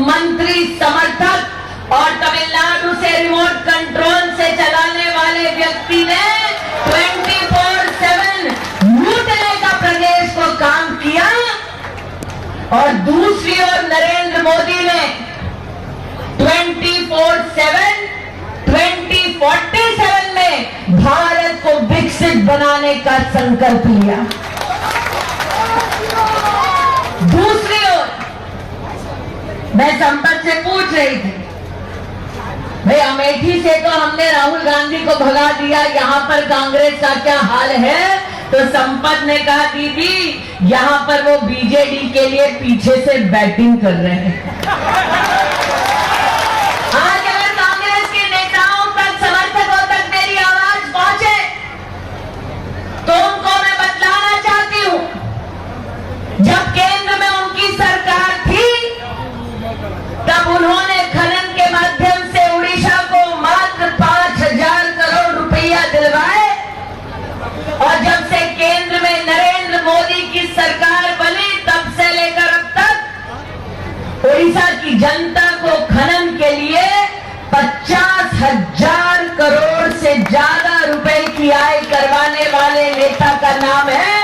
मंत्री समर्थक और तमिलनाडु से रिमोट कंट्रोल से चलाने वाले व्यक्ति ने 24/7 लूटने का प्रदेश को काम किया, और दूसरी ओर नरेंद्र मोदी ने 24/7 2047 में भारत को विकसित बनाने का संकल्प लिया। दूसरी ओर मैं संपत से पूछ रही थी, भाई अमेठी से तो हमने राहुल गांधी को भगा दिया, यहाँ पर कांग्रेस का क्या हाल है? तो संपत ने कहा, दीदी यहाँ पर वो बीजेडी के लिए पीछे से बैटिंग कर रहे हैं। आज अगर कांग्रेस के नेताओं तक, समर्थकों तक मेरी आवाज पहुंचे तो उनको मैं बतलाना चाहती हूं, जब केंद्र में उनकी सरकार थी तब उन्होंने खनन के माध्यम से उड़ीसा को मात्र 5,000 करोड़ रुपया दिलवाए, और जब से केंद्र में नरेंद्र मोदी की सरकार बनी तब से लेकर अब तक उड़ीसा की जनता को खनन के लिए 50,000 करोड़ से ज्यादा रुपए की आय करवाने वाले नेता का नाम है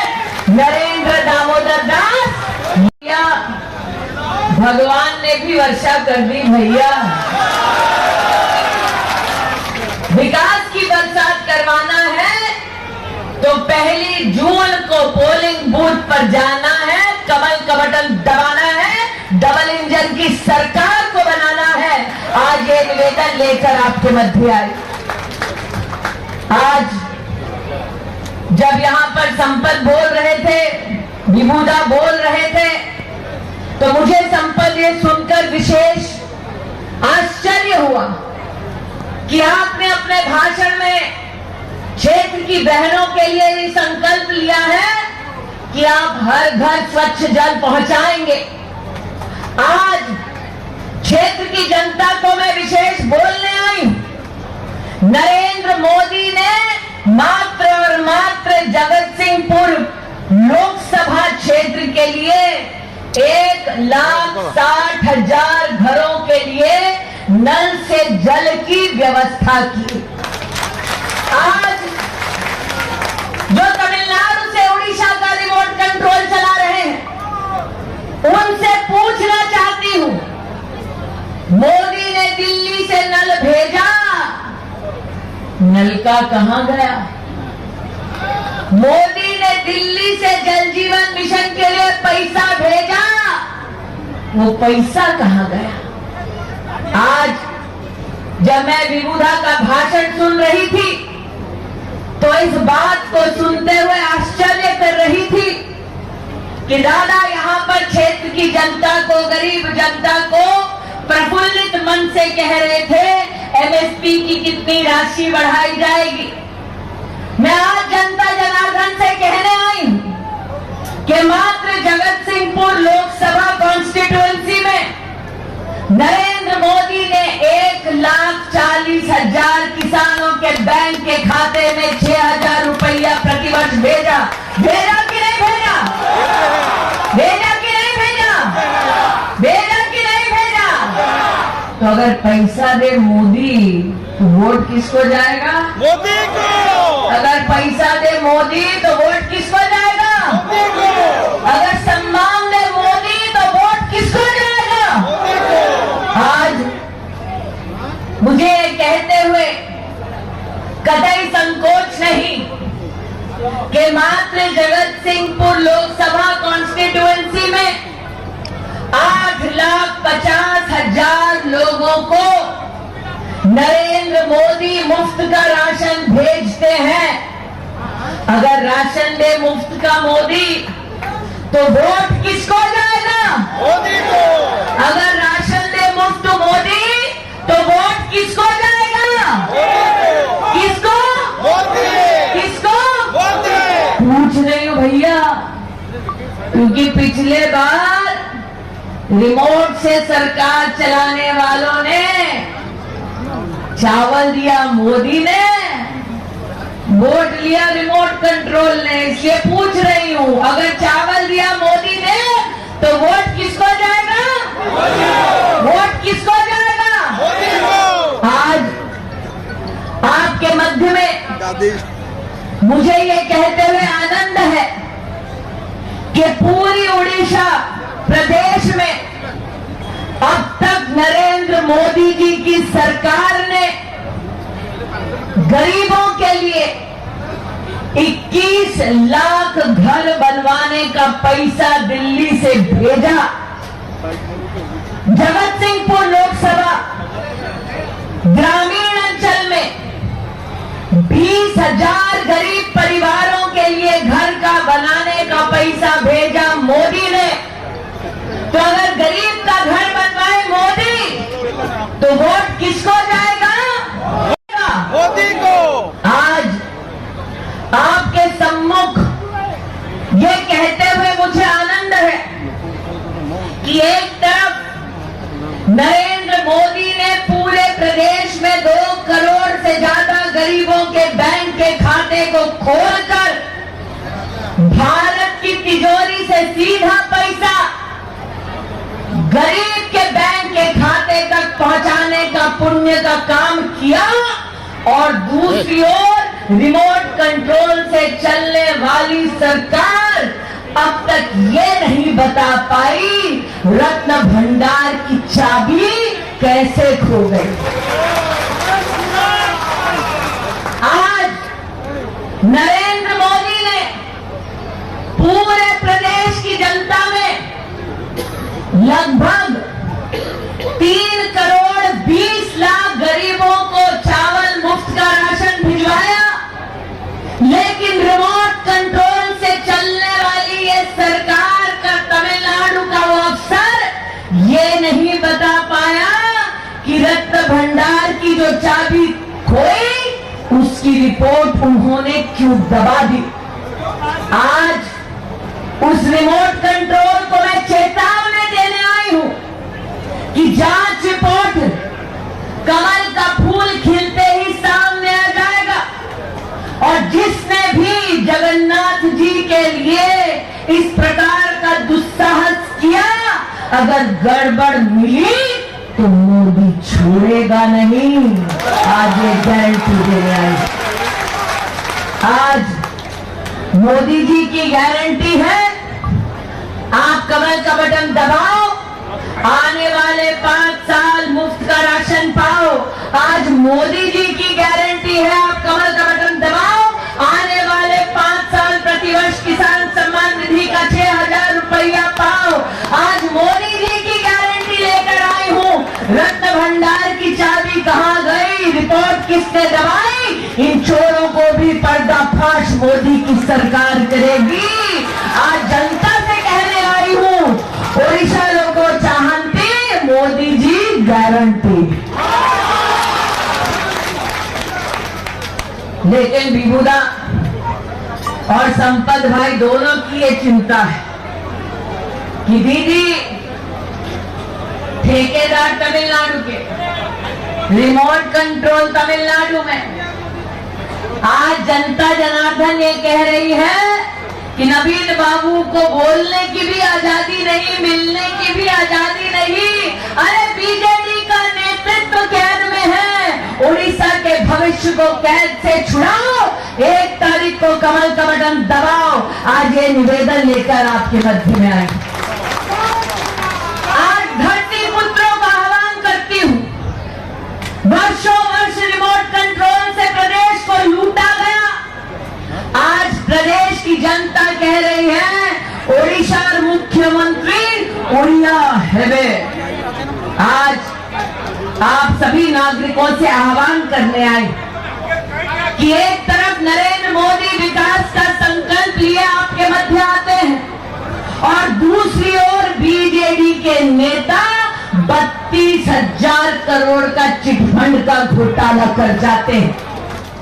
नरेंद्र दामोदर दास। भगवान ने भी वर्षा कर दी भैया। विकास की बरसात करवाना है तो 1 जून को पोलिंग बूथ पर जाना है, कमल का बटन दबाना है, डबल इंजन की सरकार को बनाना है। आज ये निवेदन लेकर आपके मध्य आए। आज जब यहाँ पर संपत बोल रहे थे, विभूदा बोल रहे थे, तो मुझे संपत ये सुनकर विशेष आश्चर्य हुआ कि आपने अपने भाषण में क्षेत्र की बहनों के लिए ये संकल्प लिया है कि आप हर घर स्वच्छ जल पहुंचाएंगे। आज क्षेत्र की जनता को मैं विशेष बोलने आई हूं। नरेंद्र मोदी ने मात्र और मात्र जगत सिंहपुर लोकसभा क्षेत्र के लिए 1,60,000 घरों के लिए नल से जल की व्यवस्था की। आज जो तमिलनाडु से उड़ीसा का रिमोट कंट्रोल चला रहे हैं, उनसे पूछना चाहती हूं, मोदी ने दिल्ली से नल भेजा, नलका कहां गया? मोदी ने दिल्ली से जल जीवन मिशन के लिए पैसा भेजा, वो पैसा कहां गया? आज जब मैं विभूदा का भाषण सुन रही थी तो इस बात को सुनते हुए आश्चर्य कर रही थी कि दादा यहाँ पर क्षेत्र की जनता को, गरीब जनता को प्रफुल्लित मन से कह रहे थे एमएसपी की कितनी राशि बढ़ाई जाएगी। मैं आज जनता जनार्दन से कहने आई हूं कि मात्र जगत सिंहपुर लोकसभा कॉन्स्टिट्यूएंसी में नरेंद्र मोदी ने 1,40,000 किसानों के बैंक के खाते में 6,000 रुपया प्रतिवर्ष भेजा। भेजा कि नहीं भेजा? भेजा कि नहीं भेजा? भेजा कि नहीं भेजा? तो अगर पैसा दे मोदी तो वोट किसको जाएगा? मोदी को। अगर पैसा दे मोदी तो वोट किसको जाएगा? मोदी को। अगर सम्मान दे मोदी तो वोट किसको जाएगा? मोदी को। आज मुझे कहते हुए कतई संकोच नहीं कि मात्र जगत सिंहपुर लोकसभा कॉन्स्टिट्यूएंसी में 8,50,000 लोगों को नरेंद्र मोदी मुफ्त का राशन भेजते हैं। अगर राशन दे मुफ्त का मोदी तो वोट किसको जाएगा? मोदी को। अगर राशन दे मुफ्त मोदी तो वोट किसको जाएगा? किसको? मोदी। किसको? मोदी। पूछ रही हूँ भैया, क्योंकि पिछले बार रिमोट से सरकार चलाने वालों ने चावल दिया मोदी ने, वोट लिया रिमोट कंट्रोल ने। इसलिए पूछ रही हूँ, अगर चावल दिया मोदी ने तो वोट किसको जाएगा? आदेश। मुझे ये कहते हुए आनंद है कि पूरी उड़ीसा प्रदेश में अब तक नरेंद्र मोदी जी की सरकार ने गरीबों के लिए 21 लाख घर बनवाने का पैसा दिल्ली से भेजा। जगतसिंहपुर लोकसभा ग्रामीण अंचल में 20,000 गरीब परिवारों के लिए घर का बनाने का पैसा भेजा मोदी ने। तो अगर गरीब का घर बनवाए मोदी तो वोट किसको जाएगा? मोदी को। आज आपके सम्मुख ये कहते हुए मुझे आनंद है कि एक तरफ नरेंद्र मोदी ने पूरे प्रदेश में 2 करोड़ से ज्यादा गरीबों के बैंक के खाते को खोलकर भारत की तिजोरी से सीधा पैसा गरीब के बैंक के खाते तक पहुंचाने का पुण्य का काम किया, और दूसरी ओर रिमोट कंट्रोल से चलने वाली सरकार अब तक ये नहीं बता पाई रत्न भंडार की चाबी कैसे खो गई। आज नरेंद्र मोदी ने पूरे प्रदेश की जनता में लगभग 3 करोड़ 20 लाख गरीबों को चावल मुफ्त का राशन भिजवाया, लेकिन रिमोट कंट्रोल से चलने वाली ये सरकार का तमिलनाडु का वो अफसर ये नहीं बता पाया कि रत्न भंडार की जो चाबी खोई उसकी रिपोर्ट उन्होंने क्यों दबा दी। आज उस रिमोट कंट्रोल को मैं चेतावनी देने आई हूं कि जांच रिपोर्ट कमल का फूल खिलते ही सामने आ जाएगा, और जिसने भी जगन्नाथ जी के लिए इस प्रकार का दुस्साहस किया, अगर गड़बड़ मिली तो मोदी छोड़ेगा नहीं। आज ये गारंटी देने आई। आज मोदी जी की गारंटी है, आप कमल का बटन दबाओ, आने वाले 5 साल मुफ्त का राशन पाओ। आज मोदी जी की गारंटी है, आप कमल का बटन दबाओ, आने वाले 5 साल प्रतिवर्ष किसान सम्मान निधि का 6,000 रुपया पाओ। आज मोदी जी की गारंटी लेकर आई हूँ, रत्न भंडार की चाबी कहाँ गई, रिपोर्ट किसने दबाई, इन चोरों को भी पर्दाफाश मोदी की सरकार करेगी। आज जनता से कहने आई हूँ, ओडिशा लोगों चाहते मोदी जी गारंटी। लेकिन विभुदा और संपत भाई दोनों की ये चिंता है कि दीदी ठेकेदार तमिलनाडु के, रिमोट कंट्रोल तमिलनाडु में। आज जनता जनार्दन ये कह रही है कि नवीन बाबू को बोलने की भी आजादी नहीं, मिलने की भी आजादी नहीं। अरे बीजेडी का नेतृत्व कैद में है, उड़ीसा के भविष्य को कैद से छुड़ाओ, 1 तारीख को कमल का बटन दबाओ। आज ये निवेदन लेकर आपके मध्य में आए। आज धरती पुत्रों का आह्वान करती हूँ, वर्षों वर्ष रिमोट कंट्रोल से प्रदेश को लूटा गया। आज प्रदेश की जनता कह रही है, ओडिशा मुख्यमंत्री उड़िया हेबे। आज आप सभी नागरिकों से आह्वान करने आए कि एक तरफ नरेंद्र मोदी विकास का संकल्प लिए आपके मध्य आते हैं, और दूसरी ओर बीजेडी के नेता 32,000 करोड़ का चिटफंड का घोटाला कर जाते हैं।